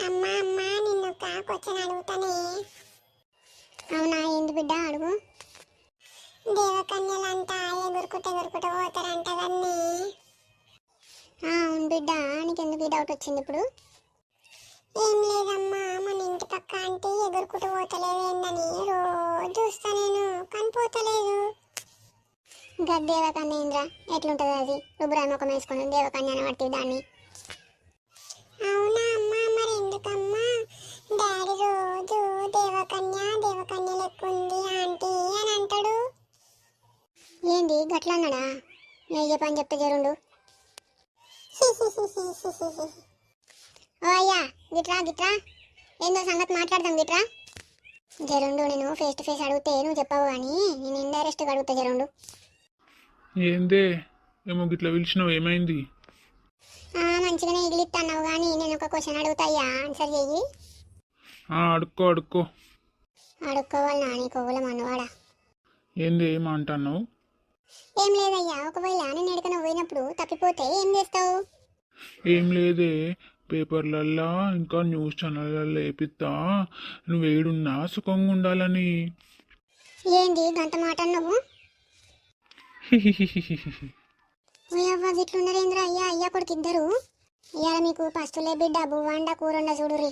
అమ్మ అమ్మ నిన్నొక్క క్వశ్చన్ అడుగుతానే. అవునా, ఏంది బిడ్డ అడుగు. దేవకన్యలంతా ఎగురుకుంట పోతారంట కన్నీ. అవును బిడ్డ, నీకెందుకు ఈ డౌట్ వచ్చింది ఇప్పుడు? ఏం లేదమ్మా, మన ఇంటి పక్క అంటే ఎగురుకుంటూ పోతలేవేందని రోజు చూస్తా నేను, కానీ పోతలేదు. దేవకన్యేంద్ర ఎట్లుంటుంది అది? రుబ్రాయి ముఖం వేసుకొని దేవకన్య అని పట్టి దాన్ని. అవునా అమ్మా, మరి ఎందుకమ్మా డాడీ రోజు దేవకన్య దేవకన్య లెక్కుంది ఆంటీ అని అంటాడు? ఏంది గట్లా అన్నాడా? ఏ పని చెప్తే జరుండు. ఓ అయ్యా, గిట్రా గిట్రా, ఏందో సంగతి మాట్లాడదాం గిట్రా. జరుండు, నేను ఫేస్ టు ఫేస్ అడిగితే నువ్వు చెప్పావు కానీ నేను ఇండైరెక్ట్గా అడుగుతా జరుండు. ఏందే ఏమో గిట్లా పిలిచినావు, ఏమైంది? మంచిగానే ఇగిలిత్తన్నావు కానీ నేను ఒక క్వశ్చన్ అడుగుతా అయ్యా, ఆన్సర్ చెయ్యి. అడుక్కో అడుక్కో. అడుక్కోవాలి నాని కొవ్వుల మనవాడా. ఏంది ఏమంటున్నావు? ఏం లేదయ్యా, ఒకవేళ నేను ఎక్కడికైనా పోయినప్పుడు తప్పిపోతే ఏం చేస్తావు? ఏం లేదే, పేపర్లల్లా ఇంకా న్యూస్ ఛానళ్ళల్లో వేపిస్తా నువ్వు ఏడున్నా సుఖంగా ఉండాలని. ఏంది గంత మాట నువ్వు? ఇట్లున్నారేంద్ర అయ్యా అయ్యా కొడుకు ఇద్దరు. ఇవాళ మీకు పస్తులే బిడ్డ బువ్వండా కూరండా చూడురి.